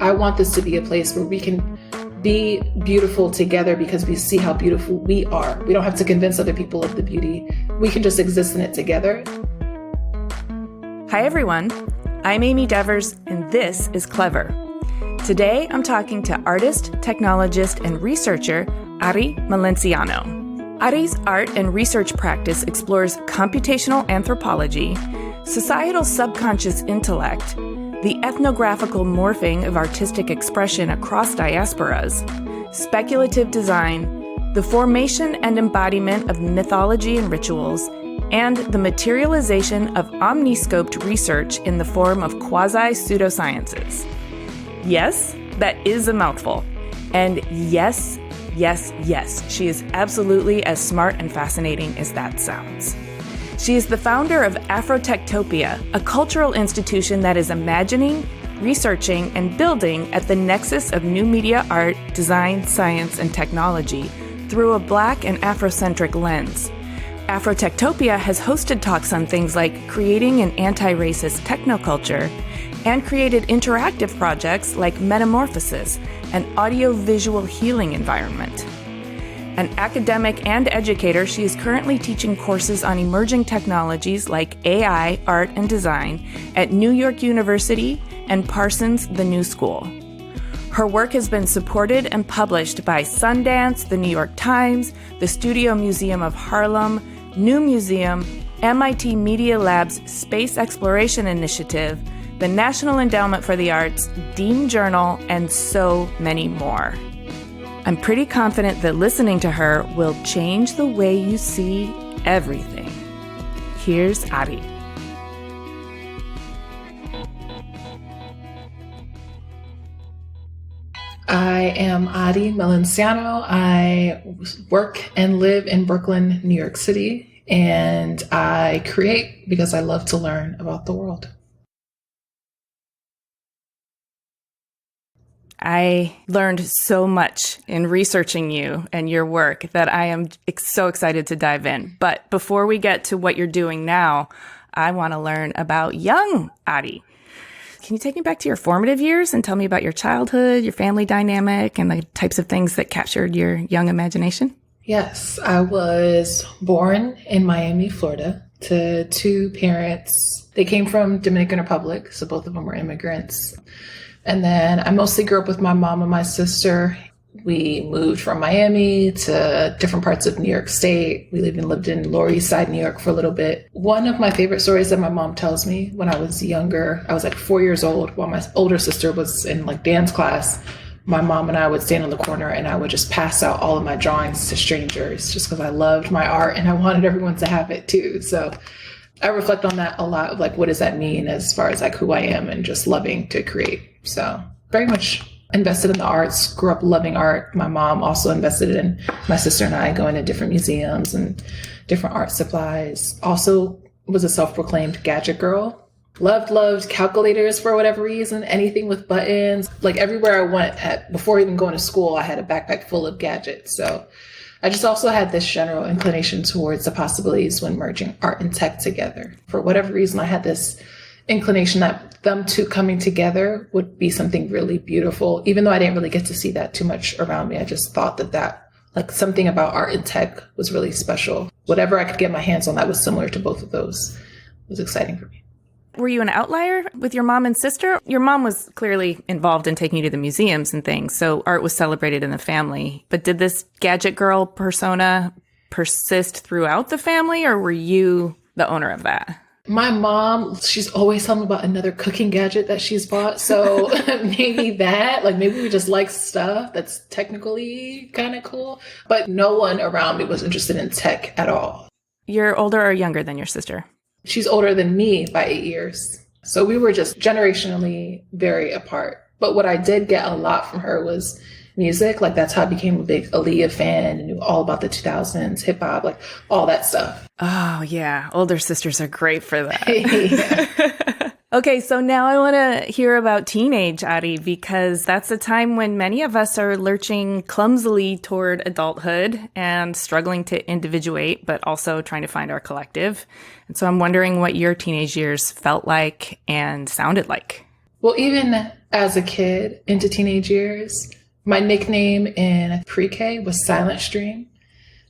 I want this to be a place where we can be beautiful together because we see how beautiful we are. We don't have to convince other people of the beauty. We can just exist in it together. Hi, everyone. I'm Amy Devers, and this is Clever. Today, I'm talking to artist, technologist, and researcher Ari Melenciano. Ari's art and research practice explores computational anthropology, societal subconscious intellect, the ethnographical morphing of artistic expression across diasporas, speculative design, the formation and embodiment of mythology and rituals, and the materialization of omniscoped research in the form of quasi-pseudosciences. Yes, that is a mouthful. And yes, she is absolutely as smart and fascinating as that sounds. She is the founder of Afrotectopia, a cultural institution that is imagining, researching, and building at the nexus of new media art, design, science, and technology through a Black and Afrocentric lens. Afrotectopia has hosted talks on things like creating an anti-racist technoculture and created interactive projects like Metamorphosis, an audio-visual healing environment. An academic and educator, she is currently teaching courses on emerging technologies like AI, art, and design at New York University and Parsons The New School. Her work has been supported and published by Sundance, the New York Times, the Studio Museum of Harlem, New Museum, MIT Media Lab's Space Exploration Initiative, the National Endowment for the Arts, Dean Journal, and so many more. I'm pretty confident that listening to her will change the way you see everything. Here's Ari. I am Ari Melenciano. I work and live in Brooklyn, New York City, and I create because I love to learn about the world. I learned so much in researching you and your work that I am so excited to dive in. But before we get to what you're doing now, I want to learn about young Ari. Can you take me back to your formative years and tell me about your childhood, your family dynamic, and the types of things that captured your young imagination? Yes, I was born in Miami, Florida, to two parents. They came from Dominican Republic, so both of them were immigrants. And then I mostly grew up with my mom and my sister. We moved from Miami to different parts of New York State. We lived in Lower East Side, New York for a little bit. One of my favorite stories that my mom tells me when I was younger, I was like 4 years old while my older sister was in like dance class. My mom and I would stand on the corner and I would just pass out all of my drawings to strangers just because I loved my art and I wanted everyone to have it too. So I reflect on that a lot of like, what does that mean as far as like who I am and just loving to create. So very much invested in the arts, grew up loving art. My mom also invested in my sister and I going to different museums and different art supplies. Also was a self-proclaimed gadget girl. Loved calculators for whatever reason, anything with buttons. Like everywhere I went before even going to school, I had a backpack full of gadgets. So I just also had this general inclination towards the possibilities when merging art and tech together. For whatever reason, I had this inclination that them two coming together would be something really beautiful. Even though I didn't really get to see that too much around me, I just thought that like something about art and tech was really special. Whatever I could get my hands on that was similar to both of those was exciting for me. Were you an outlier with your mom and sister? Your mom was clearly involved in taking you to the museums and things, so art was celebrated in the family. But did this gadget girl persona persist throughout the family, or were you the owner of that? My mom, she's always telling me about another cooking gadget that she's bought. So maybe maybe we just like stuff that's technically kind of cool. But no one around me was interested in tech at all. You're older or younger than your sister? She's older than me by 8 years. So we were just generationally very apart. But what I did get a lot from her was music. Like that's how I became a big Aaliyah fan and knew all about the 2000s, hip hop, like all that stuff. Oh yeah. Older sisters are great for that. Yeah. Okay, so now I want to hear about teenage Ari, because that's a time when many of us are lurching clumsily toward adulthood and struggling to individuate, but also trying to find our collective. And so I'm wondering what your teenage years felt like and sounded like. Well, even as a kid into teenage years. My nickname in pre-K was Silent Stream.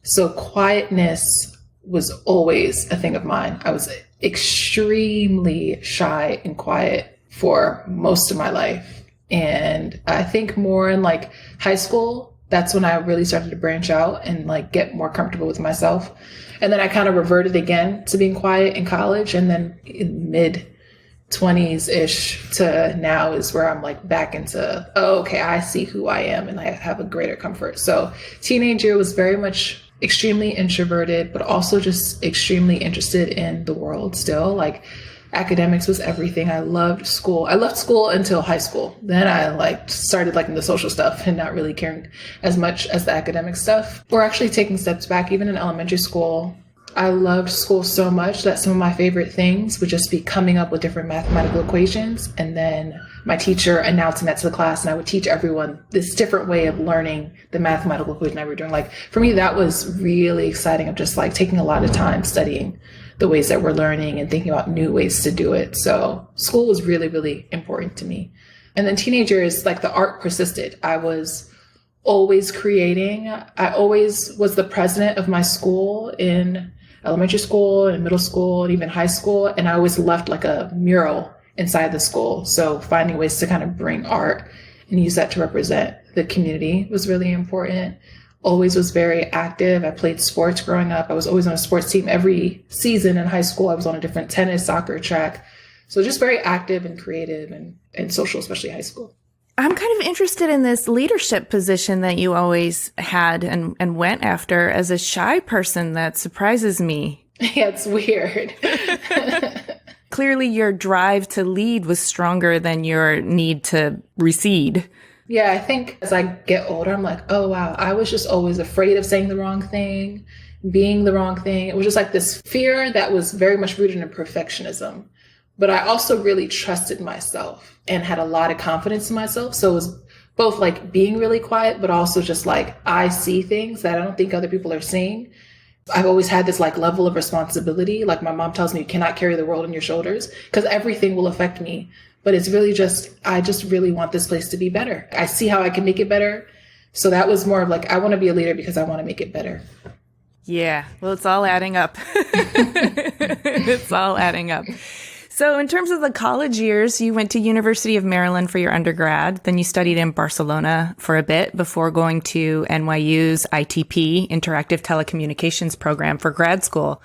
So quietness was always a thing of mine. I was extremely shy and quiet for most of my life. And I think more in like high school, that's when I really started to branch out and like get more comfortable with myself. And then I kind of reverted again to being quiet in college. And then in mid 20s-ish to now is where I'm like back into, oh, okay, I see who I am and I have a greater comfort. So teenage year was very much extremely introverted, but also just extremely interested in the world still. Like academics was everything. I loved school. I left school until high school. Then I like started liking the social stuff and not really caring as much as the academic stuff. Or actually taking steps back, even in elementary school. I loved school so much that some of my favorite things would just be coming up with different mathematical equations and then my teacher announcing that to the class, and I would teach everyone this different way of learning the mathematical equation I were doing. Like for me, that was really exciting, of just like taking a lot of time studying the ways that we're learning and thinking about new ways to do it. So school was really, really important to me. And then teenage years, like the art persisted. I was always creating. I always was the president of my school in elementary school and middle school and even high school. And I always left like a mural inside the school. So finding ways to kind of bring art and use that to represent the community was really important. Always was very active. I played sports growing up. I was always on a sports team. Every season in high school, I was on a different tennis, soccer, track. So just very active and creative and social, especially high school. I'm kind of interested in this leadership position that you always had and went after. As a shy person, that surprises me. Yeah, it's weird. Clearly, your drive to lead was stronger than your need to recede. Yeah, I think as I get older, I'm like, oh, wow, I was just always afraid of saying the wrong thing, being the wrong thing. It was just like this fear that was very much rooted in perfectionism. But I also really trusted myself and had a lot of confidence in myself. So it was both like being really quiet, but also just like I see things that I don't think other people are seeing. I've always had this like level of responsibility. Like my mom tells me, you cannot carry the world on your shoulders because everything will affect me. But it's really just, I just really want this place to be better. I see how I can make it better. So that was more of like, I want to be a leader because I want to make it better. Yeah, well, it's all adding up. It's all adding up. So in terms of the college years, you went to University of Maryland for your undergrad. Then you studied in Barcelona for a bit before going to NYU's ITP, Interactive Telecommunications program, for grad school.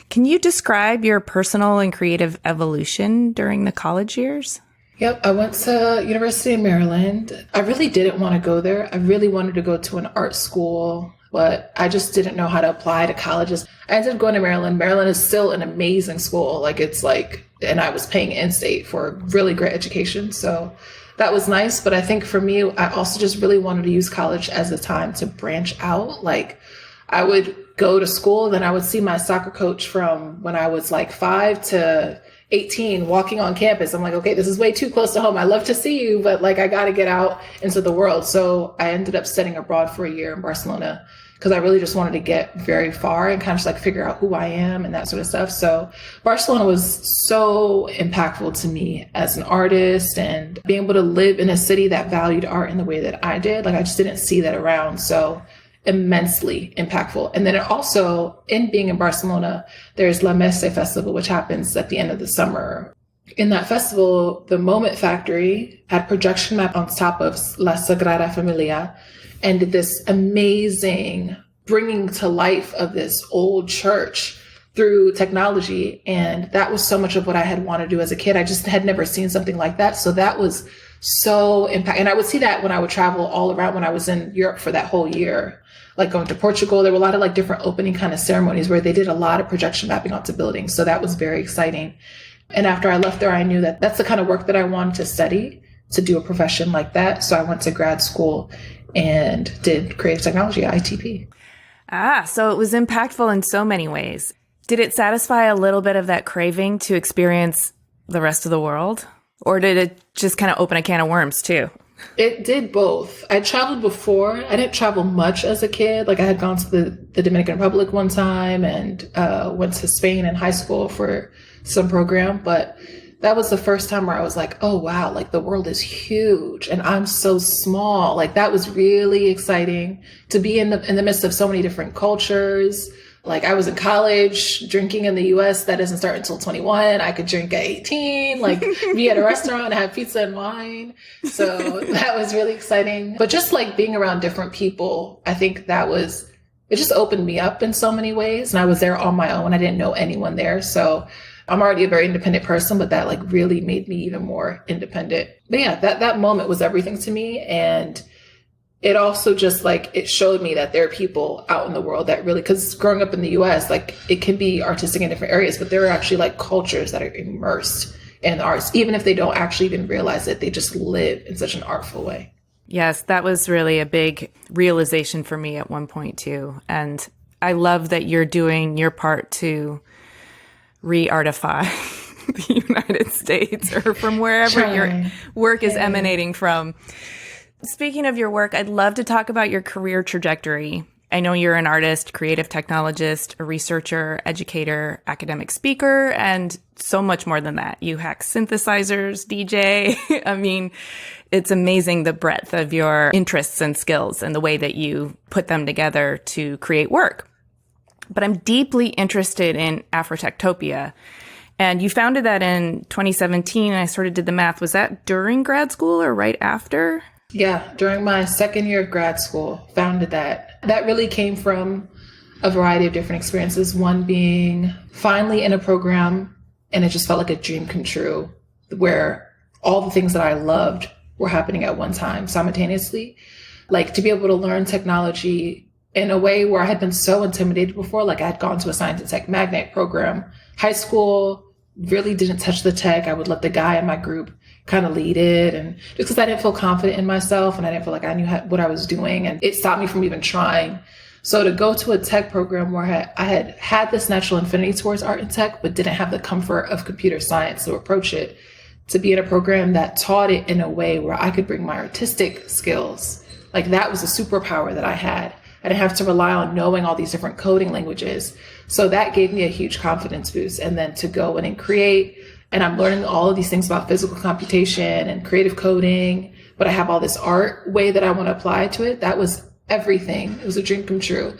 Can you describe your personal and creative evolution during the college years? Yep, I went to University of Maryland. I really didn't want to go there. I really wanted to go to an art school, but I just didn't know how to apply to colleges. I ended up going to Maryland. Maryland is still an amazing school. Like it's like, and I was paying in-state for a really great education. So that was nice. But I think for me, I also just really wanted to use college as a time to branch out. Like I would go to school, then I would see my soccer coach from when I was like 5 to 18 walking on campus. I'm like, okay, this is way too close to home. I love to see you, but like I got to get out into the world. So I ended up studying abroad for a year in Barcelona because I really just wanted to get very far and kind of just like figure out who I am and that sort of stuff. So Barcelona was so impactful to me as an artist, and being able to live in a city that valued art in the way that I did. Like I just didn't see that around. So immensely impactful. And then it also, in being in Barcelona, there's La Messe Festival, which happens at the end of the summer. In that festival, the Moment Factory had projection map on top of La Sagrada Familia and did this amazing bringing to life of this old church through technology. And that was so much of what I had wanted to do as a kid. I just had never seen something like that. So that was so impactful. And I would see that when I would travel all around when I was in Europe for that whole year. Like going to Portugal, there were a lot of like different opening kind of ceremonies where they did a lot of projection mapping onto buildings. So that was very exciting. And after I left there, I knew that that's the kind of work that I wanted to study, to do a profession like that. So I went to grad school and did creative technology at ITP. So it was impactful in so many ways. Did it satisfy a little bit of that craving to experience the rest of the world? Or did it just kind of open a can of worms too? It did both. I traveled before. I didn't travel much as a kid. Like I had gone to the Dominican Republic one time and went to Spain in high school for some program. But that was the first time where I was like, oh, wow, like the world is huge and I'm so small. Like that was really exciting to be in the midst of so many different cultures. Like I was in college drinking in the US. That doesn't start until 21. I could drink at 18, like be at a restaurant and have pizza and wine. So that was really exciting. But just like being around different people, I think it just opened me up in so many ways. And I was there on my own. I didn't know anyone there. So I'm already a very independent person, but that like really made me even more independent. But yeah, that moment was everything to me. And it also just like, it showed me that there are people out in the world that really, because growing up in the US, like it can be artistic in different areas, but there are actually like cultures that are immersed in the arts, even if they don't actually even realize it, they just live in such an artful way. Yes, that was really a big realization for me at one point too. And I love that you're doing your part to re-artify the United States or from wherever your work is emanating from. Speaking of your work, I'd love to talk about your career trajectory. I know you're an artist, creative technologist, a researcher, educator, academic speaker, and so much more than that. You hack synthesizers, DJ. I mean, it's amazing the breadth of your interests and skills and the way that you put them together to create work. But I'm deeply interested in Afrotectopia. And you founded that in 2017. And I sort of did the math. Was that during grad school or right after? Yeah, during my second year of grad school, founded that. That really came from a variety of different experiences. One being finally in a program, and it just felt like a dream come true, where all the things that I loved were happening at one time simultaneously. Like to be able to learn technology in a way where I had been so intimidated before. Like I had gone to a science and tech magnet program. High school really didn't touch the tech. I would let the guy in my group kind of lead it. And just because I didn't feel confident in myself and I didn't feel like I knew what I was doing, and it stopped me from even trying. So to go to a tech program where I had this natural affinity towards art and tech, but didn't have the comfort of computer science to approach it, to be in a program that taught it in a way where I could bring my artistic skills, like that was a superpower that I had. I didn't have to rely on knowing all these different coding languages. So that gave me a huge confidence boost. And then to go in and create, and I'm learning all of these things about physical computation and creative coding, but I have all this art way that I want to apply to it. That was everything. It was a dream come true.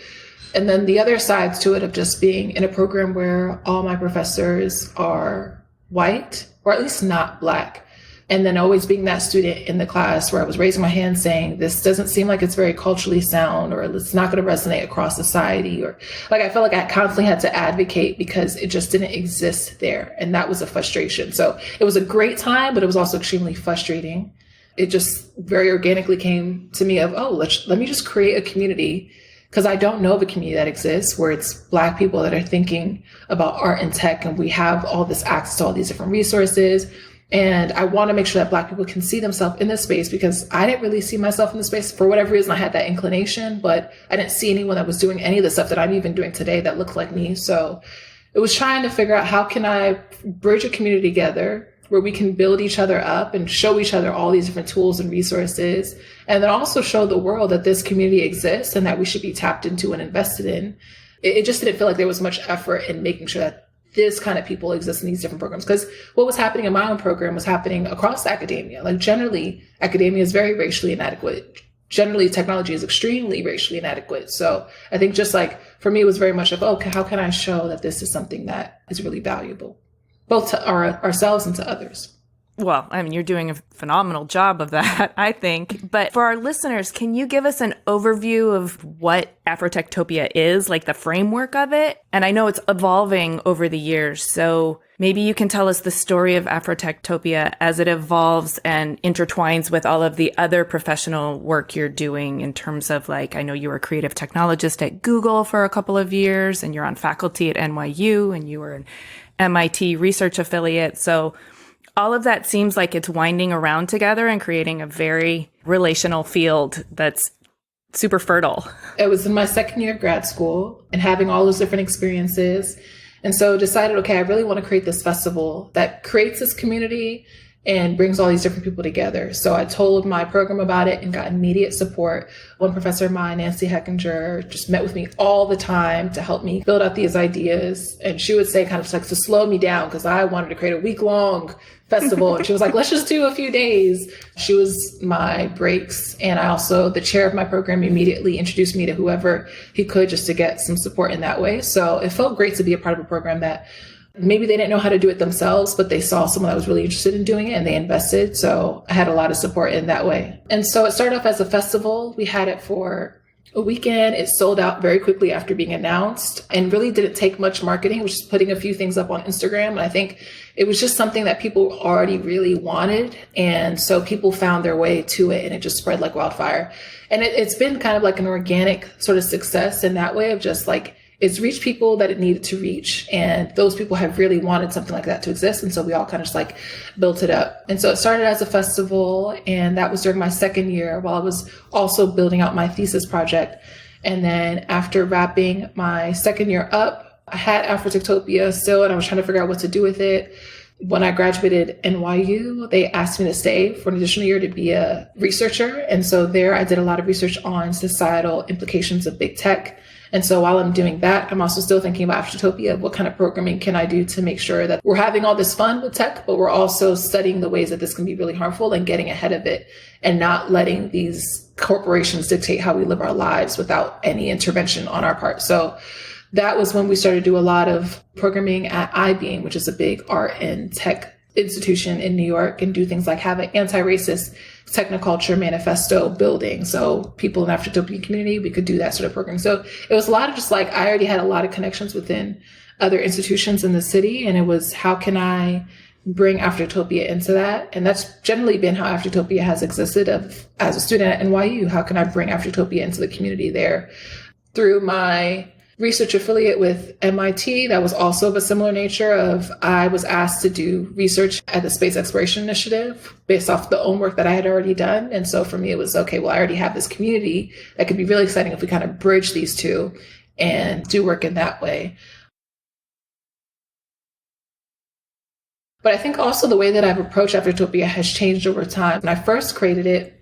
And then the other sides to it of just being in a program where all my professors are white, or at least not Black. And then always being that student in the class where I was raising my hand saying, this doesn't seem like it's very culturally sound, or it's not going to resonate across society. Or like, I felt like I constantly had to advocate because it just didn't exist there. And that was a frustration. So it was a great time, but it was also extremely frustrating. It just very organically came to me of, oh, let me just create a community, because I don't know of a community that exists where it's Black people that are thinking about art and tech, and we have all this access to all these different resources. And I want to make sure that Black people can see themselves in this space, because I didn't really see myself in the space. For whatever reason, I had that inclination, but I didn't see anyone that was doing any of the stuff that I'm even doing today that looked like me. So it was trying to figure out, how can I bridge a community together where we can build each other up and show each other all these different tools and resources, and then also show the world that this community exists and that we should be tapped into and invested in. It just didn't feel like there was much effort in making sure that this kind of people exist in these different programs. Because what was happening in my own program was happening across academia. Like generally, academia is very racially inadequate. Generally, technology is extremely racially inadequate. So I think just like for me, it was very much of, okay, how can I show that this is something that is really valuable, both to ourselves and to others? Well, I mean, you're doing a phenomenal job of that, I think. But for our listeners, can you give us an overview of what Afrotectopia is, like the framework of it? And I know it's evolving over the years, so maybe you can tell us the story of Afrotectopia as it evolves and intertwines with all of the other professional work you're doing in terms of, like, I know you were a creative technologist at Google for a couple of years, and you're on faculty at NYU, and you were an MIT research affiliate. So all of that seems like it's winding around together and creating a very relational field that's super fertile. It was in my second year of grad school and having all those different experiences. And so decided, okay, I really want to create this festival that creates this community and brings all these different people together. So I told my program about it and got immediate support. One professor of mine, Nancy Heckinger, just met with me all the time to help me build out these ideas. And she would say kind of like to slow me down because I wanted to create a week-long festival. And she was like, let's just do a few days. She was my brakes. And I also, the chair of my program, immediately introduced me to whoever he could just to get some support in that way. So it felt great to be a part of a program that maybe they didn't know how to do it themselves, but they saw someone that was really interested in doing it and they invested. So I had a lot of support in that way. And so it started off as a festival. We had it for a weekend. It sold out very quickly after being announced and really didn't take much marketing. It was just putting a few things up on Instagram. And I think it was just something that people already really wanted. And so people found their way to it and it just spread like wildfire. And it's been kind of like an organic sort of success in that way of just like, it's reached people that it needed to reach. And those people have really wanted something like that to exist. And so we all kind of just like built it up. And so it started as a festival. And that was during my second year while I was also building out my thesis project. And then after wrapping my second year up, I had Afrotectopia still, and I was trying to figure out what to do with it. When I graduated NYU, they asked me to stay for an additional year to be a researcher. And so there I did a lot of research on societal implications of big tech. And so while I'm doing that, I'm also still thinking about Afrotectopia. What kind of programming can I do to make sure that we're having all this fun with tech, but we're also studying the ways that this can be really harmful and getting ahead of it and not letting these corporations dictate how we live our lives without any intervention on our part. So that was when we started to do a lot of programming at iBeam, which is a big art and tech institution in New York, and do things like have an anti-racist technoculture manifesto building. So people in the Afrotopia community, we could do that sort of program. So it was a lot of just like, I already had a lot of connections within other institutions in the city. And it was, how can I bring Afrotopia into that? And that's generally been how Afrotopia has existed as a student at NYU. How can I bring Afrotopia into the community there? Through my research affiliate with MIT, that was also of a similar nature of, I was asked to do research at the Space Exploration Initiative based off the own work that I had already done. And so for me, it was, okay, well, I already have this community that could be really exciting if we kind of bridge these two and do work in that way. But I think also the way that I've approached Afrotopia has changed over time. When I first created it,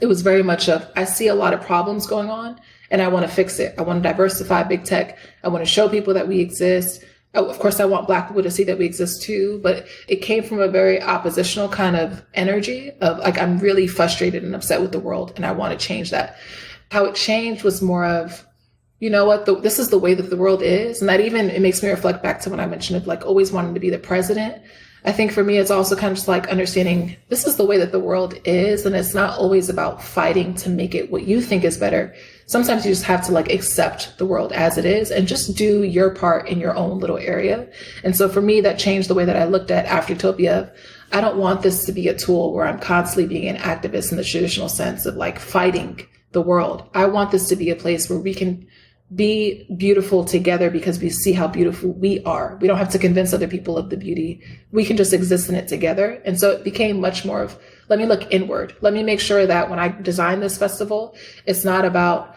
it was very much of, I see a lot of problems going on and I want to fix it. I want to diversify big tech. I want to show people that we exist. Of course, I want Black people to see that we exist too, but it came from a very oppositional kind of energy of like, I'm really frustrated and upset with the world and I want to change that. How it changed was more of, you know what, this is the way that the world is. And that even, it makes me reflect back to when I mentioned of like always wanting to be the president. I think for me, it's also kind of just like understanding this is the way that the world is. And it's not always about fighting to make it what you think is better. Sometimes you just have to like accept the world as it is and just do your part in your own little area. And so for me, that changed the way that I looked at Afrotopia. I don't want this to be a tool where I'm constantly being an activist in the traditional sense of like fighting the world. I want this to be a place where we can be beautiful together because we see how beautiful we are. We don't have to convince other people of the beauty. We can just exist in it together. And so it became much more of, let me look inward. Let me make sure that when I design this festival, it's not about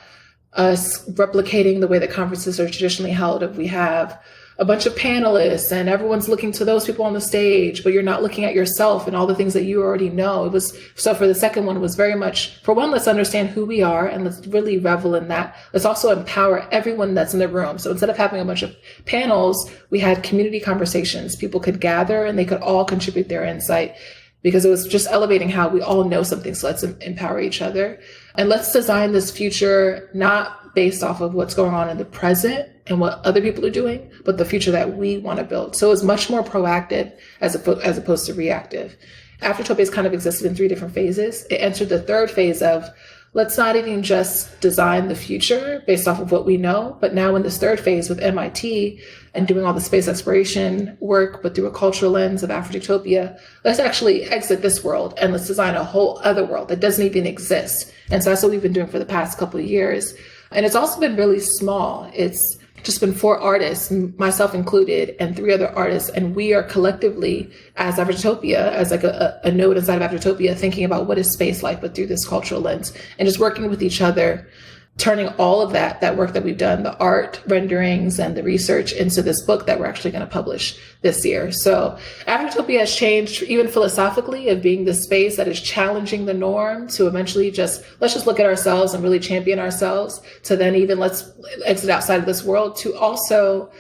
us replicating the way that conferences are traditionally held. If we have a bunch of panelists and everyone's looking to those people on the stage, but you're not looking at yourself and all the things that you already know. It was, so for the second one, it was very much, for one, let's understand who we are and let's really revel in that. Let's also empower everyone that's in the room. So instead of having a bunch of panels, we had community conversations. People could gather and they could all contribute their insight because it was just elevating how we all know something. So let's empower each other and let's design this future, not based off of what's going on in the present and what other people are doing, but the future that we want to build. So it's much more proactive as opposed to reactive. Afrotopia has kind of existed in 3 different phases. It entered the 3rd phase of, let's not even just design the future based off of what we know, but now in this 3rd phase with MIT and doing all the space exploration work, but through a cultural lens of Afrotectopia, let's actually exit this world and let's design a whole other world that doesn't even exist. And so that's what we've been doing for the past couple of years. And it's also been really small. It's just been 4 artists, myself included, and 3 other artists. And we are collectively, as Afrotopia, as like a node inside of Afrotopia, thinking about what is space like, but through this cultural lens, and just working with each other turning all of that work that we've done, the art renderings and the research, into this book that we're actually going to publish this year. So Afrotectopia has changed even philosophically, of being the space that is challenging the norm, to eventually let's just look at ourselves and really champion ourselves, to then even let's exit outside of this world, to also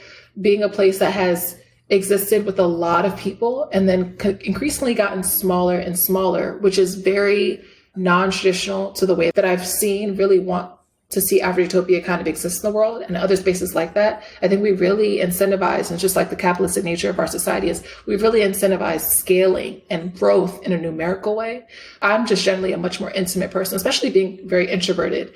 being a place that has existed with a lot of people and then increasingly gotten smaller and smaller, which is very non-traditional to the way that I've seen really want to see Afrotectopia kind of exist in the world and other spaces like that. I think we really incentivize, and just like the capitalistic nature of our society is, we really incentivize scaling and growth in a numerical way. I'm just generally a much more intimate person, especially being very introverted.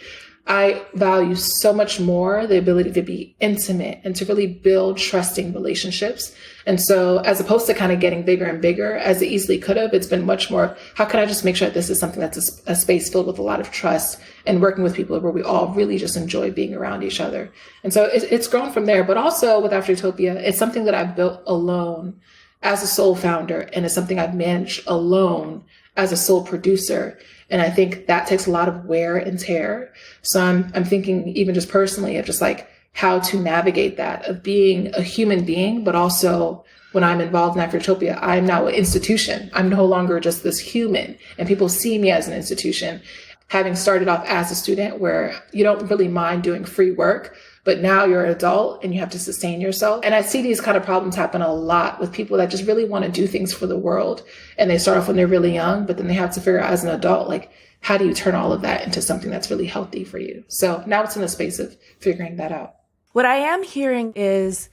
I value so much more the ability to be intimate and to really build trusting relationships. And so as opposed to kind of getting bigger and bigger, as it easily could have, it's been much more, how can I just make sure that this is something that's a space filled with a lot of trust and working with people where we all really just enjoy being around each other. And so it's grown from there. But also with Afrotectopia, it's something that I've built alone as a sole founder, and it's something I've managed alone as a sole producer. And I think that takes a lot of wear and tear. So I'm thinking even just personally of just like how to navigate that, of being a human being, but also when I'm involved in Afrotectopia, I'm now an institution. I'm no longer just this human, and people see me as an institution. Having started off as a student where you don't really mind doing free work, but now you're an adult and you have to sustain yourself. And I see these kind of problems happen a lot with people that just really want to do things for the world. And they start off when they're really young, but then they have to figure out as an adult, like, how do you turn all of that into something that's really healthy for you? So now it's in the space of figuring that out. What I am hearing is,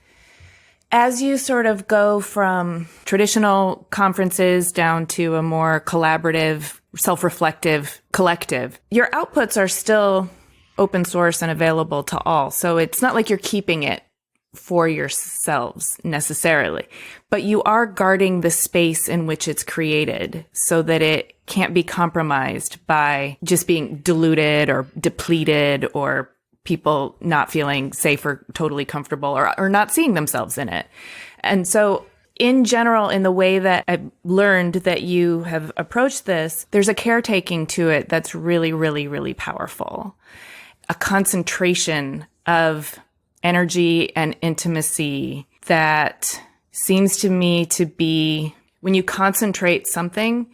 as you sort of go from traditional conferences down to a more collaborative, self-reflective collective, your outputs are still open source and available to all. So it's not like you're keeping it for yourselves necessarily, but you are guarding the space in which it's created so that it can't be compromised by just being diluted or depleted, or people not feeling safe or totally comfortable, or not seeing themselves in it. And so in general, in the way that I've learned that you have approached this, there's a caretaking to it that's really, really, really powerful. A concentration of energy and intimacy that seems to me to be, when you concentrate something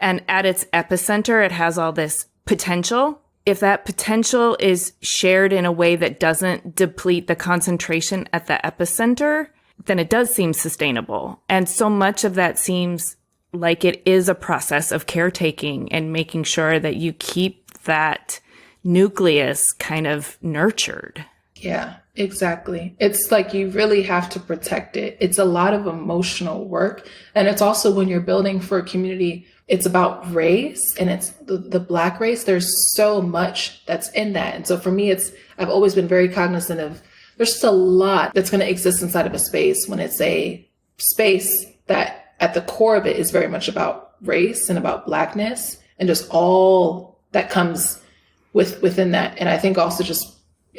and at its epicenter, it has all this potential. If that potential is shared in a way that doesn't deplete the concentration at the epicenter, then it does seem sustainable. And so much of that seems like it is a process of caretaking and making sure that you keep that nucleus kind of nurtured. Yeah, exactly. It's like you really have to protect it. It's a lot of emotional work. And it's also when you're building for a community, it's about race, and it's the Black race. There's so much that's in that. And so for me, I've always been very cognizant of, there's just a lot that's going to exist inside of a space when it's a space that at the core of it is very much about race and about Blackness and just all that comes within that. And I think also just,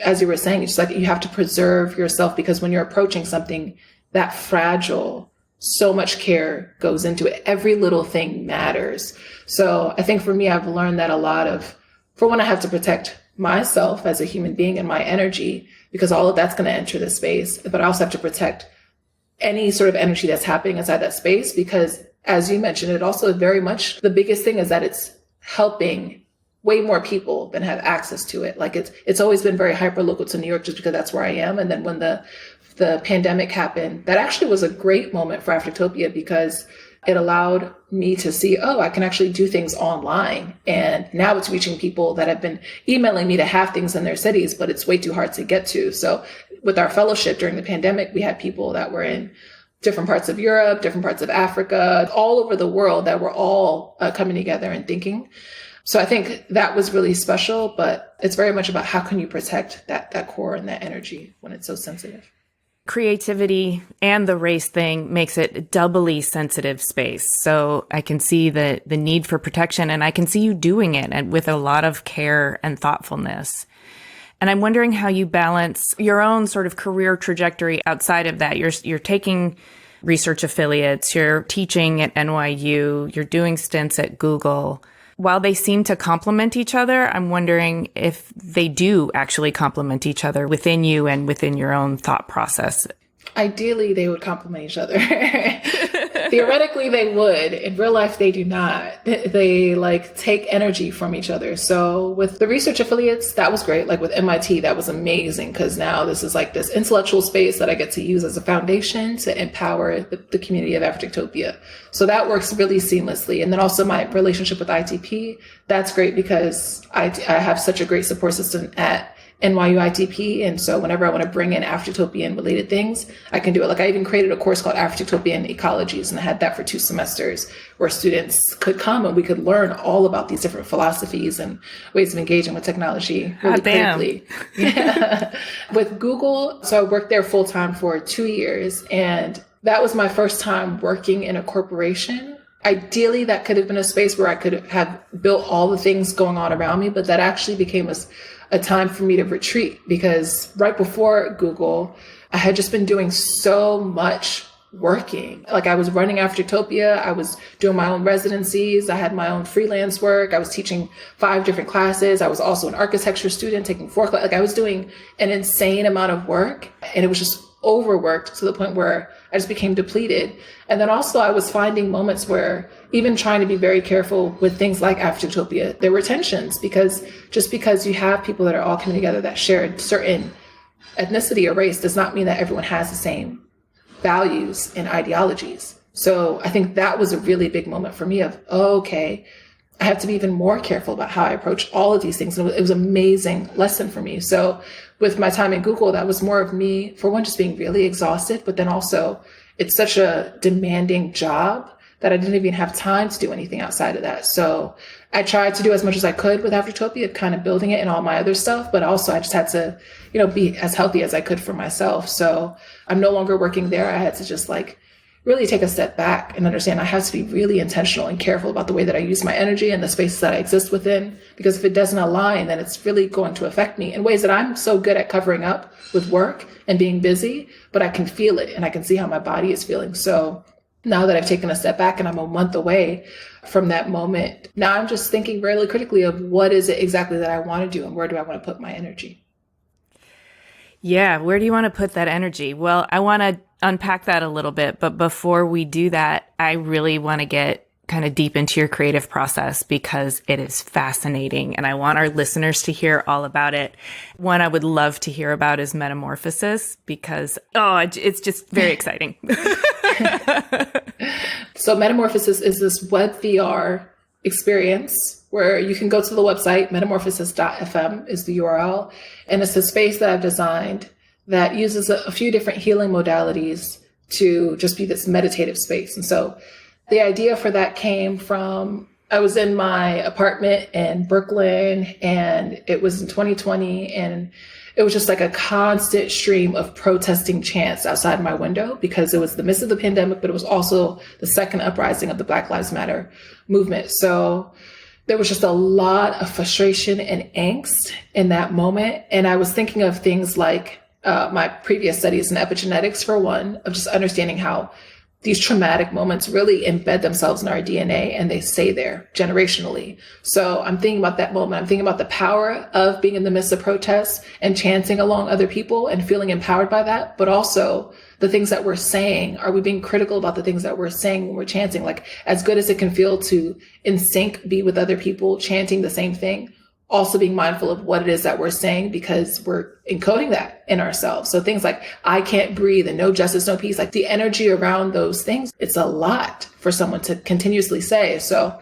as you were saying, it's like you have to preserve yourself, because when you're approaching something that fragile, so much care goes into it. Every little thing matters. So I think for me, I've learned that a lot of, for when I have to protect myself as a human being and my energy, because all of that's going to enter the space, but I also have to protect any sort of energy that's happening inside that space, because as you mentioned, it also very much, the biggest thing is that it's helping way more people than have access to it. Like it's always been very hyper local to New York, just because that's where I am. And then when the pandemic happened, that actually was a great moment for Afrotectopia, because it allowed me to see, oh, I can actually do things online. And now it's reaching people that have been emailing me to have things in their cities, but it's way too hard to get to. So with our fellowship during the pandemic, we had people that were in different parts of Europe, different parts of Africa, all over the world, that were all coming together and thinking. So I think that was really special, but it's very much about how can you protect that core and that energy when it's so sensitive. Creativity and the race thing makes it a doubly sensitive space. So I can see the need for protection, and I can see you doing it and with a lot of care and thoughtfulness. And I'm wondering how you balance your own sort of career trajectory outside of that. You're taking research affiliates, you're teaching at NYU, you're doing stints at Google. while they seem to complement each other, I'm wondering if they do actually complement each other within you and within your own thought process. Ideally, they would complement each other. Theoretically, they would. In real life, they do not. They like take energy from each other. So with the research affiliates, that was great. Like with MIT, that was amazing because now this is like this intellectual space that I get to use as a foundation to empower the community of Afrotectopia. So that works really seamlessly. And then also my relationship with ITP, that's great because I have such a great support system at NYU ITP. And so whenever I want to bring in Afrotopia and related things, I can do it. Like I even created a course called Afrotopia and Ecologies, and I had that for 2 semesters where students could come and we could learn all about these different philosophies and ways of engaging with technology really quickly. Yeah. With Google, so I worked there full time for 2 years, and that was my first time working in a corporation. Ideally, that could have been a space where I could have built all the things going on around me, but that actually became a time for me to retreat because right before Google, I had just been doing so much working. Like I was running Afrotopia, I was doing my own residencies, I had my own freelance work, I was teaching 5 different classes, I was also an architecture student taking 4 classes. Like I was doing an insane amount of work, and it was just overworked to the point where I just became depleted. And then also I was finding moments where even trying to be very careful with things like Afrotopia, there were tensions because just because you have people that are all coming together that share a certain ethnicity or race does not mean that everyone has the same values and ideologies. So I think that was a really big moment for me of, okay, I have to be even more careful about how I approach all of these things. And it was an amazing lesson for me. So with my time in Google, that was more of me, for one, just being really exhausted, but then also it's such a demanding job that I didn't even have time to do anything outside of that. So I tried to do as much as I could with Afrotopia, kind of building it and all my other stuff, but also I just had to, be as healthy as I could for myself. So I'm no longer working there. I had to just like really take a step back and understand I have to be really intentional and careful about the way that I use my energy and the spaces that I exist within, because if it doesn't align, then it's really going to affect me in ways that I'm so good at covering up with work and being busy, but I can feel it and I can see how my body is feeling. So now that I've taken a step back and I'm a month away from that moment, now I'm just thinking really critically of what is it exactly that I want to do and where do I want to put my energy? Yeah, where do you want to put that energy? Well, I want to unpack that a little bit, but before we do that, I really want to get kind of deep into your creative process because it is fascinating and I want our listeners to hear all about it. One I would love to hear about is metamorphosis because, it's just very exciting. So metamorphosis is this web VR experience where you can go to the website, metamorphosis.fm is the URL. And it's a space that I've designed that uses a few different healing modalities to just be this meditative space. And so the idea for that came from, I was in my apartment in Brooklyn and it was in 2020 and it was just like a constant stream of protesting chants outside my window because it was the midst of the pandemic, but it was also the second uprising of the Black Lives Matter movement. So there was just a lot of frustration and angst in that moment. And I was thinking of things like my previous studies in epigenetics, for one, of just understanding how these traumatic moments really embed themselves in our DNA and they stay there generationally. So I'm thinking about that moment. I'm thinking about the power of being in the midst of protests and chanting along other people and feeling empowered by that, but also the things that we're saying. Are we being critical about the things that we're saying when we're chanting? Like, as good as it can feel to in sync be with other people chanting the same thing, also being mindful of what it is that we're saying because we're encoding that in ourselves. So things like, I can't breathe and no justice, no peace, like the energy around those things, it's a lot for someone to continuously say. So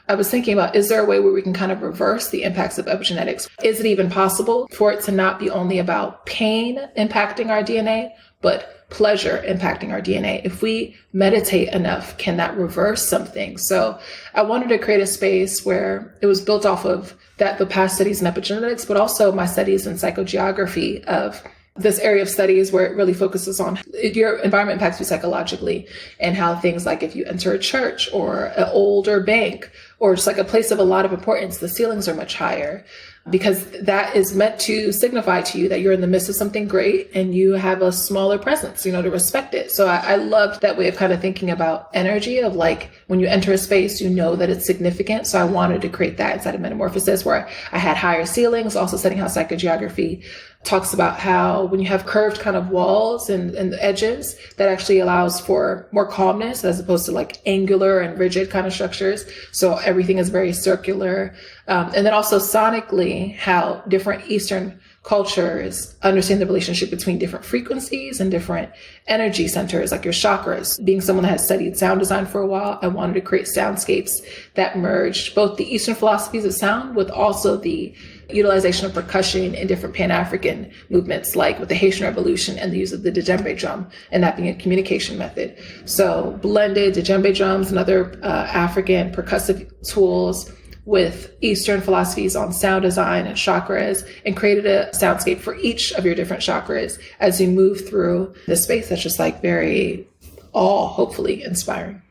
I was thinking about, is there a way where we can kind of reverse the impacts of epigenetics? Is it even possible for it to not be only about pain impacting our DNA, but pleasure impacting our DNA? If we meditate enough, can that reverse something? So I wanted to create a space where it was built off of that, the past studies in epigenetics, but also my studies in psychogeography of this area of studies where it really focuses on your environment impacts you psychologically and how things like if you enter a church or an older bank or just like a place of a lot of importance, the ceilings are much higher. because that is meant to signify to you that you're in the midst of something great and you have a smaller presence, to respect it. So I loved that way of kind of thinking about energy of like, when you enter a space, you know that it's significant. So I wanted to create that inside of Metamorphosis, where I had higher ceilings, also studying how psychogeography talks about how when you have curved kind of walls and the edges, that actually allows for more calmness as opposed to like angular and rigid kind of structures. So everything is very circular. And then also sonically, how different Eastern cultures understand the relationship between different frequencies and different energy centers, like your chakras. Being someone that has studied sound design for a while, I wanted to create soundscapes that merged both the Eastern philosophies of sound with also the utilization of percussion in different Pan-African movements, like with the Haitian Revolution and the use of the djembe drum, and that being a communication method. So blended djembe drums and other African percussive tools with Eastern philosophies on sound design and chakras, and created a soundscape for each of your different chakras as you move through the space. That's just like very hopefully inspiring.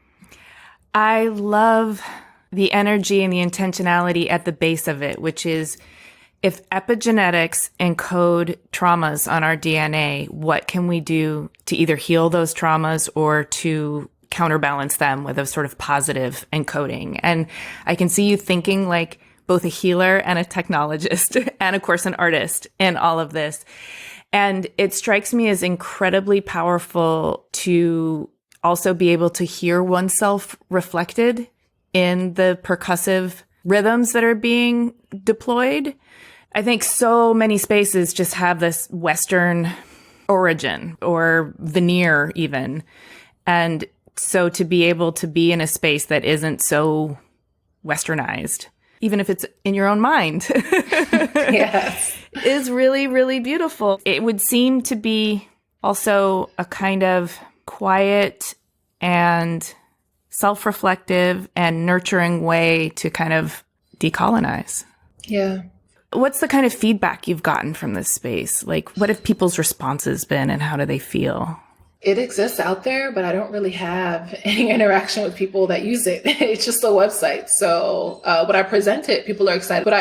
I love the energy and the intentionality at the base of it, which is, if epigenetics encode traumas on our DNA, what can we do to either heal those traumas or to counterbalance them with a sort of positive encoding? And I can see you thinking like both a healer and a technologist and, of course, an artist in all of this. And it strikes me as incredibly powerful to also be able to hear oneself reflected in the percussive rhythms that are being deployed. I think so many spaces just have this Western origin or veneer even. And so to be able to be in a space that isn't so Westernized, even if it's in your own mind, Yes, is really, really beautiful. It would seem to be also a kind of quiet and self-reflective and nurturing way to kind of decolonize. yeah. What's the kind of feedback you've gotten from this space? Like, what have people's responses been and how do they feel? It exists out there, but I don't really have any interaction with people that use it. It's just a website. So when I present it, people are excited, but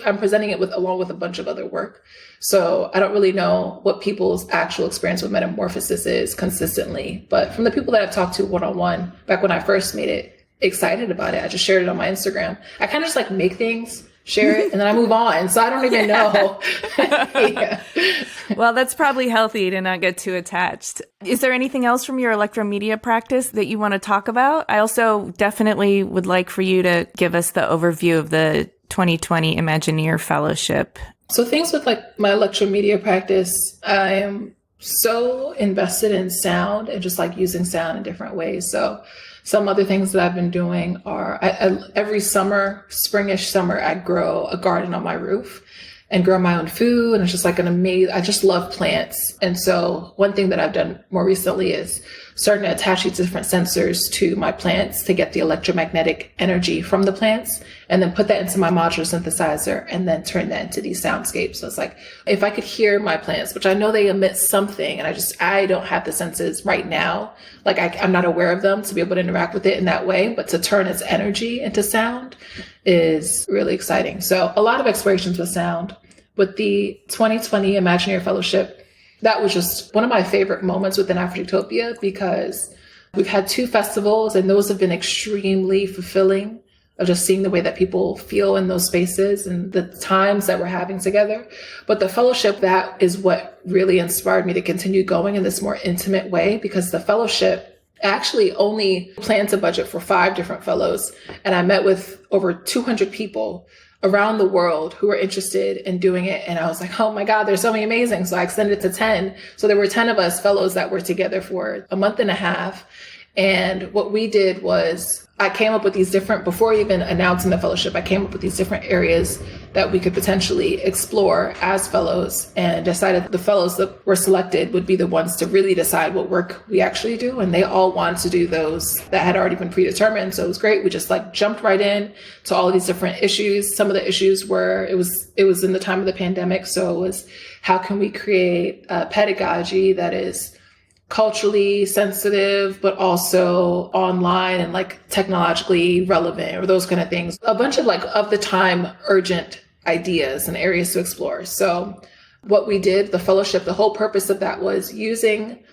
I'm presenting it along with a bunch of other work. So I don't really know what people's actual experience with Metamorphosis is consistently. But from the people that I've talked to one-on-one, back when I first made it, excited about it. I just shared it on my Instagram. I kind of just like make things, share it, and then I move on. So I don't even know. Yeah. Well, that's probably healthy to not get too attached. Is there anything else from your electromedia practice that you want to talk about? I also definitely would like for you to give us the overview of the 2020 Imagineer Fellowship. So things with like my electromedia practice, I am so invested in sound and just like using sound in different ways. So some other things that I've been doing are every summer, springish summer, I grow a garden on my roof and grow my own food. And it's just like I just love plants. And so one thing that I've done more recently is starting to attach these different sensors to my plants to get the electromagnetic energy from the plants, and then put that into my modular synthesizer and then turn that into these soundscapes. So it's like, if I could hear my plants, which I know they emit something, and I don't have the senses right now. Like I'm not aware of them to be able to interact with it in that way, but to turn its energy into sound is really exciting. So a lot of explorations with sound. With the 2020 Imagineer Fellowship, that was just one of my favorite moments within Afrotectopia, because we've had 2 festivals and those have been extremely fulfilling, of just seeing the way that people feel in those spaces and the times that we're having together. But the fellowship, that is what really inspired me to continue going in this more intimate way, because the fellowship actually only plans a budget for 5 different fellows. And I met with over 200 people around the world who were interested in doing it. And I was like, oh my God, there's so many amazing. So I extended it to 10. So there were 10 of us fellows that were together for a month and a half. And what we did was I came up with these different, before even announcing the fellowship, I came up with these different areas that we could potentially explore as fellows, and decided the fellows that were selected would be the ones to really decide what work we actually do. And they all wanted to do those that had already been predetermined. So it was great. We just like jumped right in to all of these different issues. Some of the issues were, it was in the time of the pandemic. So it was, how can we create a pedagogy that is culturally sensitive, but also online and like technologically relevant, or those kind of things. A bunch of like of the time urgent ideas and areas to explore. So what we did, the fellowship, the whole purpose of that was using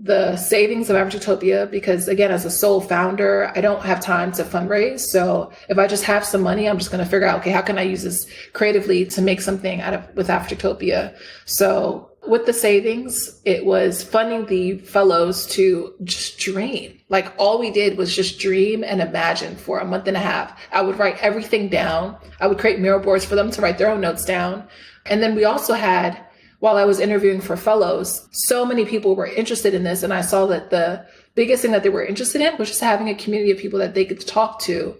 the savings of Afrotectopia, because again, as a sole founder, I don't have time to fundraise. So if I just have some money, I'm just going to figure out, okay, how can I use this creatively to make something with Afrotectopia? So with the savings, it was funding the fellows to just dream. Like all we did was just dream and imagine for a month and a half. I would write everything down. I would create mural boards for them to write their own notes down. And then we also had, while I was interviewing for fellows, so many people were interested in this. And I saw that the biggest thing that they were interested in was just having a community of people that they could talk to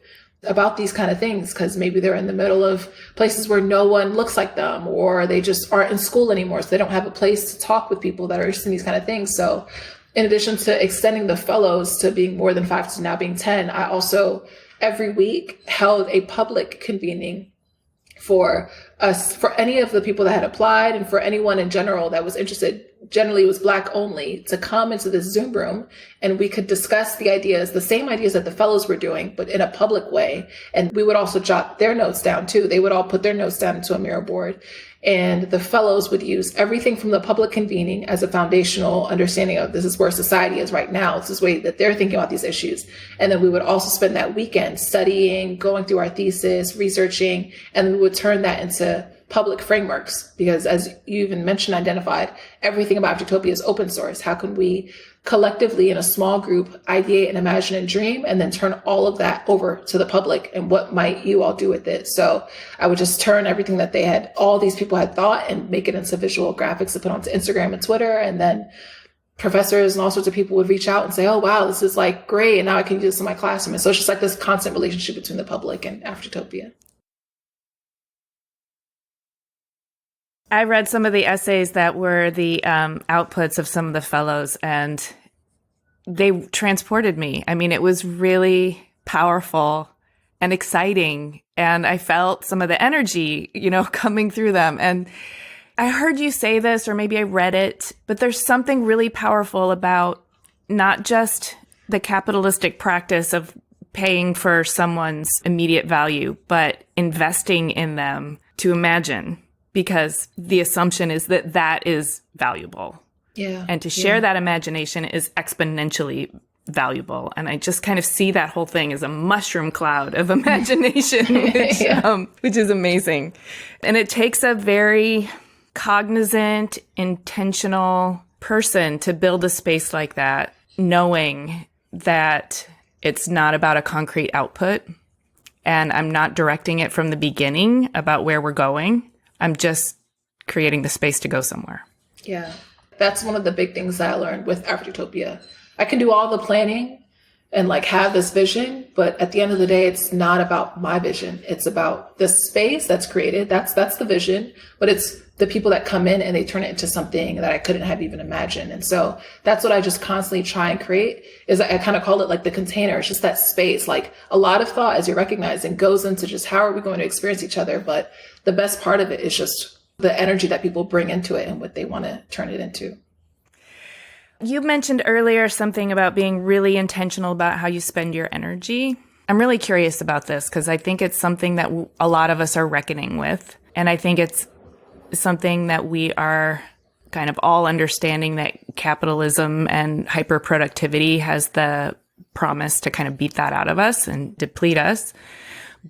about these kind of things, because maybe they're in the middle of places where no one looks like them, or they just aren't in school anymore. So they don't have a place to talk with people that are interested in these kind of things. So in addition to extending the fellows to being more than 5 to now being 10, I also every week held a public convening for us, for any of the people that had applied and for anyone in general that was interested. Generally it was Black only, to come into this Zoom room and we could discuss the ideas, the same ideas that the fellows were doing, but in a public way. And we would also jot their notes down too. They would all put their notes down into a mural board. And the fellows would use everything from the public convening as a foundational understanding of this is where society is right now. This is the way that they're thinking about these issues. And then we would also spend that weekend studying, going through our thesis, researching, and we would turn that into public frameworks, because as you even mentioned, identified, everything about Afrotopia is open source. How can we collectively in a small group ideate and imagine and dream, and then turn all of that over to the public, and what might you all do with it? So I would just turn everything that they had, all these people had thought, and make it into visual graphics to put onto Instagram and Twitter. And then professors and all sorts of people would reach out and say, oh, wow, this is like great. And now I can do this in my classroom. And so it's just like this constant relationship between the public and Afrotopia. I read some of the essays that were the outputs of some of the fellows, and they transported me. I mean, it was really powerful and exciting, and I felt some of the energy, coming through them. And I heard you say this, or maybe I read it, but there's something really powerful about not just the capitalistic practice of paying for someone's immediate value, but investing in them to imagine, because the assumption is that that is valuable. Yeah. And to share that imagination is exponentially valuable. And I just kind of see that whole thing as a mushroom cloud of imagination, which is amazing. And it takes a very cognizant, intentional person to build a space like that, knowing that it's not about a concrete output. And I'm not directing it from the beginning about where we're going. I'm just creating the space to go somewhere. Yeah, that's one of the big things that I learned with Afrotopia. I can do all the planning and have this vision, but at the end of the day, it's not about my vision. It's about the space that's created. That's the vision, but it's the people that come in and they turn it into something that I couldn't have even imagined. And so that's what I just constantly try and create, is I kind of call it the container. It's just that space. A lot of thought, as you're recognizing, goes into just how are we going to experience each other. But the best part of it is just the energy that people bring into it and what they want to turn it into. You mentioned earlier something about being really intentional about how you spend your energy. I'm really curious about this because I think it's something that a lot of us are reckoning with. And I think it's something that we are kind of all understanding, that capitalism and hyperproductivity has the promise to kind of beat that out of us and deplete us.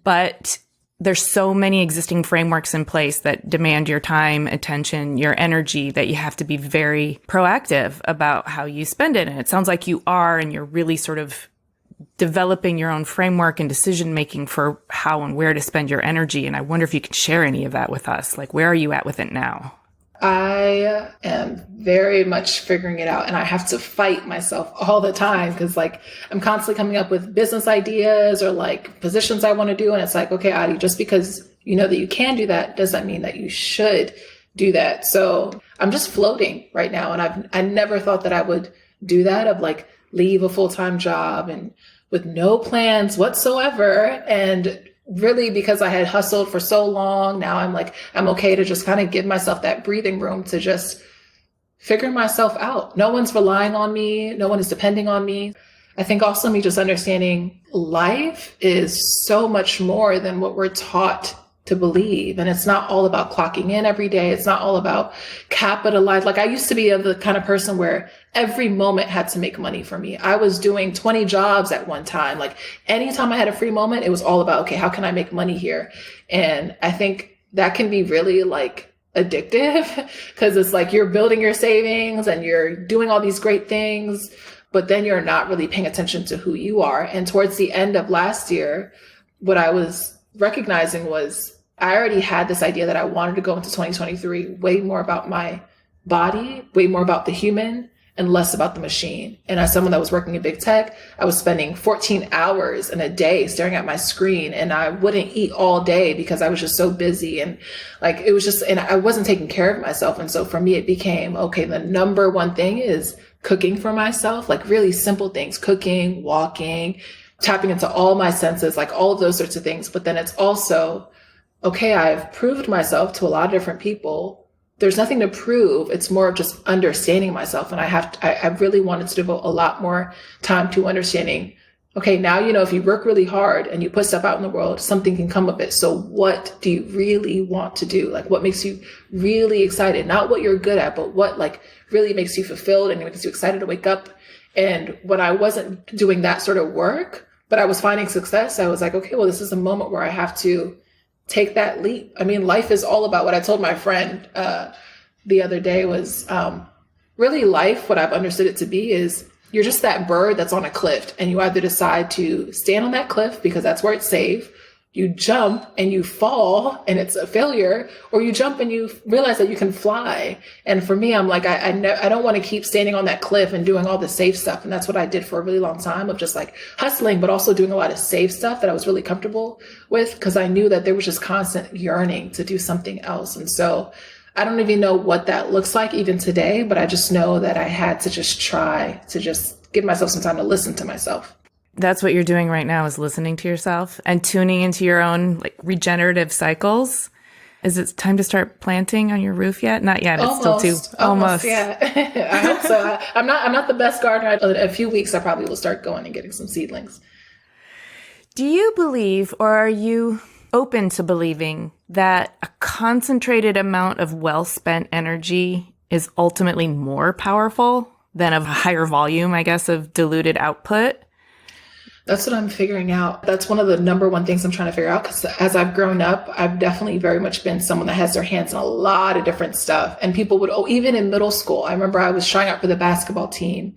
But there's so many existing frameworks in place that demand your time, attention, your energy, that you have to be very proactive about how you spend it. And it sounds like you are, and you're really sort of developing your own framework and decision making for how and where to spend your energy. And I wonder if you could share any of that with us. Where are you at with it now? I am very much figuring it out, and I have to fight myself all the time because I'm constantly coming up with business ideas or positions I want to do. And it's okay, Adi, just because you know that you can do that doesn't mean that you should do that. So I'm just floating right now. And I never thought that I would do that, of leave a full-time job and with no plans whatsoever. And really, because I had hustled for so long, now I'm okay to just kind of give myself that breathing room to just figure myself out. No one's relying on me. No one is depending on me. I think also me just understanding life is so much more than what we're taught to believe. And it's not all about clocking in every day. It's not all about capitalize. Like I used to be the kind of person where every moment had to make money for me. I was doing 20 jobs at one time. Like anytime I had a free moment, it was all about, okay, how can I make money here? And I think that can be really like addictive because it's like you're building your savings and you're doing all these great things, but then you're not really paying attention to who you are. And towards the end of last year, what I was recognizing was I already had this idea that I wanted to go into 2023 way more about my body, way more about the human, and less about the machine. And as someone that was working in big tech, I was spending 14 hours in a day staring at my screen, and I wouldn't eat all day because I was just so busy. And like, it was just, and I wasn't taking care of myself. And so for me, it became, okay, the number one thing is cooking for myself, like really simple things, cooking, walking, tapping into all my senses, like all of those sorts of things. But then it's also, okay, I've proved myself to a lot of different people. There's nothing to prove. It's more of just understanding myself. And I really wanted to devote a lot more time to understanding, okay, now, you know, if you work really hard and you put stuff out in the world, something can come of it. So what do you really want to do? Like what makes you really excited? Not what you're good at, but what like really makes you fulfilled and makes you excited to wake up. And when I wasn't doing that sort of work, but I was finding success, I was like, okay, well, this is a moment where I have to take that leap. I mean, life is all about what I told my friend the other day was really life. What I've understood it to be is you're just that bird that's on a cliff, and you either decide to stand on that cliff because that's where it's safe. You jump and you fall and it's a failure, or you jump and you realize that you can fly. And for me, I'm like, I don't want to keep standing on that cliff and doing all the safe stuff. And that's what I did for a really long time, of just like hustling, but also doing a lot of safe stuff that I was really comfortable with, because I knew that there was just constant yearning to do something else. And so I don't even know what that looks like even today, but I just know that I had to just try to just give myself some time to listen to myself. That's what you're doing right now, is listening to yourself and tuning into your own like regenerative cycles. Is it time to start planting on your roof yet? Not yet. It's still too almost. Yeah, I hope so. I'm not the best gardener. In a few weeks, I probably will start going and getting some seedlings. Do you believe, or are you open to believing, that a concentrated amount of well-spent energy is ultimately more powerful than a higher volume, I guess, of diluted output? That's what I'm figuring out. That's one of the number one things I'm trying to figure out, because as I've grown up, I've definitely very much been someone that has their hands in a lot of different stuff. And people would, even in middle school, I remember I was trying out for the basketball team,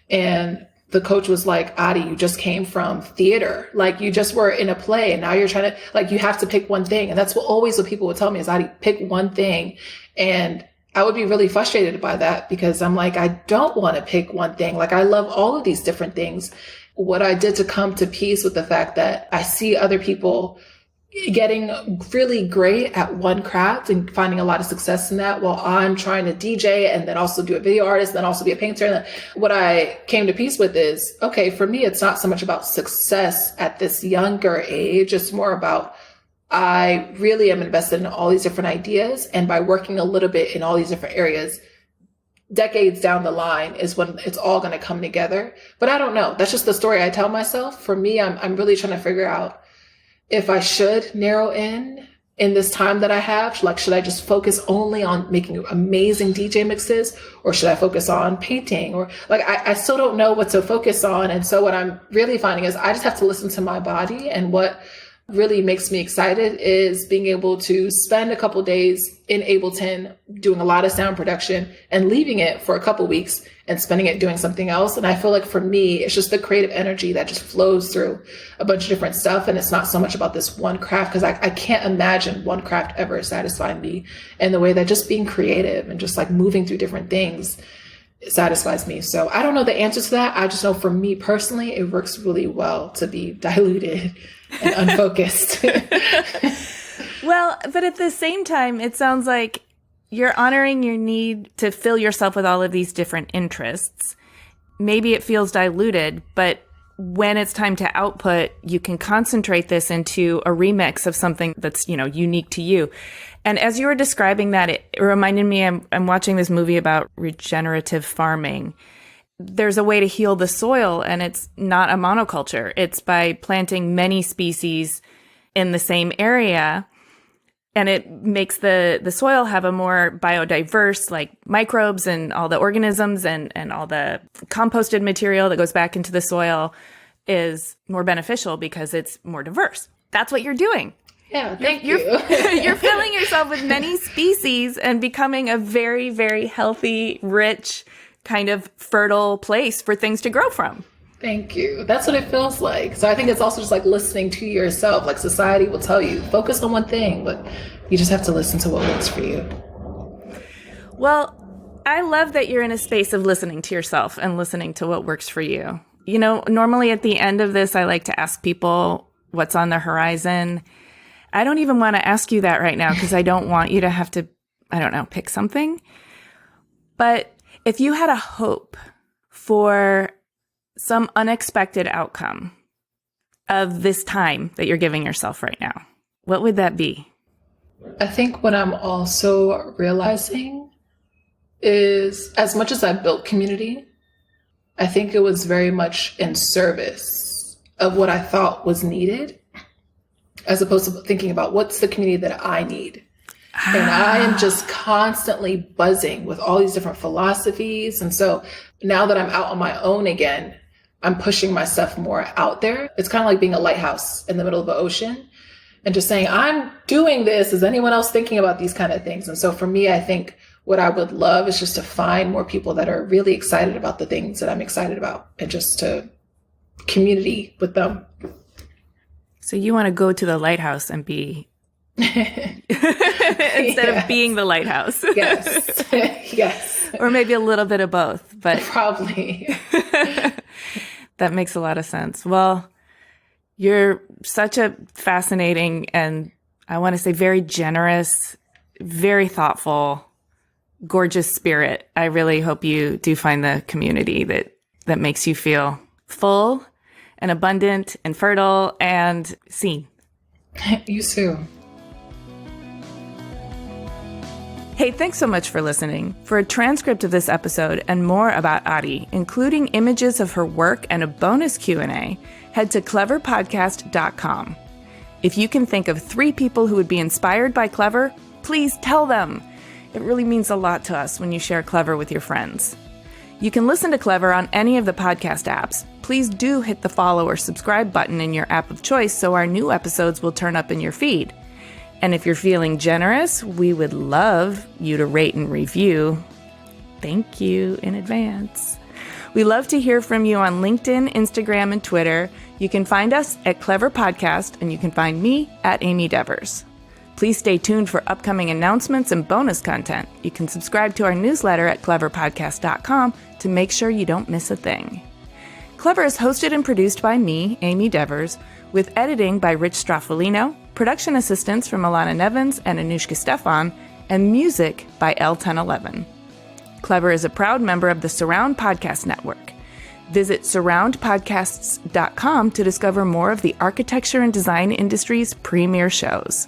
and the coach was like, Adi, you just came from theater. Like you just were in a play, and now you're trying to, like, you have to pick one thing. And that's what people would tell me is, Adi, pick one thing. And I would be really frustrated by that, because I'm like, I don't want to pick one thing. Like I love all of these different things. What I did to come to peace with the fact that I see other people getting really great at one craft and finding a lot of success in that, while I'm trying to DJ and then also do a video artist, and then also be a painter. And what I came to peace with is, okay, for me, it's not so much about success at this younger age. It's more about, I really am invested in all these different ideas. And by working a little bit in all these different areas, decades down the line is when it's all going to come together. But I don't know. That's just the story I tell myself. For me, I'm really trying to figure out if I should narrow in this time that I have. Like, should I just focus only on making amazing DJ mixes, or should I focus on painting? Or like, I still don't know what to focus on. And so what I'm really finding is I just have to listen to my body. And what really makes me excited is being able to spend a couple days in Ableton doing a lot of sound production and leaving it for a couple weeks and spending it doing something else. And I feel like for me, it's just the creative energy that just flows through a bunch of different stuff. And it's not so much about this one craft, because I can't imagine one craft ever satisfying me in the way that just being creative and just like moving through different things satisfies me. So I don't know the answer to that. I just know for me personally, it works really well to be diluted and unfocused. Well, but at the same time, it sounds like you're honoring your need to fill yourself with all of these different interests. Maybe it feels diluted, but when it's time to output, you can concentrate this into a remix of something that's, unique to you. And as you were describing that, it reminded me, I'm watching this movie about regenerative farming. There's a way to heal the soil, and it's not a monoculture. It's by planting many species in the same area. And it makes the soil have a more biodiverse, like microbes and all the organisms and all the composted material that goes back into the soil is more beneficial because it's more diverse. That's what you're doing. Yeah, thank you. You're filling yourself with many species and becoming a very, very healthy, rich, kind of fertile place for things to grow from. Thank you. That's what it feels like. So I think it's also just like listening to yourself. Like society will tell you, focus on one thing, but you just have to listen to what works for you. Well, I love that you're in a space of listening to yourself and listening to what works for you. You know, normally at the end of this, I like to ask people what's on the horizon. I don't even want to ask you that right now because I don't want you to have to, I don't know, pick something. But if you had a hope for some unexpected outcome of this time that you're giving yourself right now, what would that be? I think what I'm also realizing is as much as I built community, I think it was very much in service of what I thought was needed, as opposed to thinking about what's the community that I need. And I am just constantly buzzing with all these different philosophies. And so now that I'm out on my own again, I'm pushing myself more out there. It's kind of like being a lighthouse in the middle of the ocean and just saying, I'm doing this. Is anyone else thinking about these kind of things? And so for me, I think what I would love is just to find more people that are really excited about the things that I'm excited about and just to community with them. So you want to go to the lighthouse and be instead of being the lighthouse. Yes. Yes. Or maybe a little bit of both, but probably. That makes a lot of sense. Well, you're such a fascinating and I want to say very generous, very thoughtful, gorgeous spirit. I really hope you do find the community that makes you feel full and abundant and fertile and seen. You too. Hey, thanks so much for listening. For a transcript of this episode and more about Ari, including images of her work and a bonus Q&A, head to cleverpodcast.com. If you can think of 3 people who would be inspired by Clever, please tell them. It really means a lot to us when you share Clever with your friends. You can listen to Clever on any of the podcast apps. Please do hit the follow or subscribe button in your app of choice so our new episodes will turn up in your feed. And if you're feeling generous, we would love you to rate and review. Thank you in advance. We love to hear from you on LinkedIn, Instagram, and Twitter. You can find us at Clever Podcast, and you can find me at Amy Devers. Please stay tuned for upcoming announcements and bonus content. You can subscribe to our newsletter at cleverpodcast.com to make sure you don't miss a thing. Clever is hosted and produced by me, Amy Devers, with editing by Rich Straffolino, production assistance from Alana Nevins and Anushka Stefan, and music by L1011. Clever is a proud member of the Surround Podcast Network. Visit surroundpodcasts.com to discover more of the architecture and design industry's premier shows.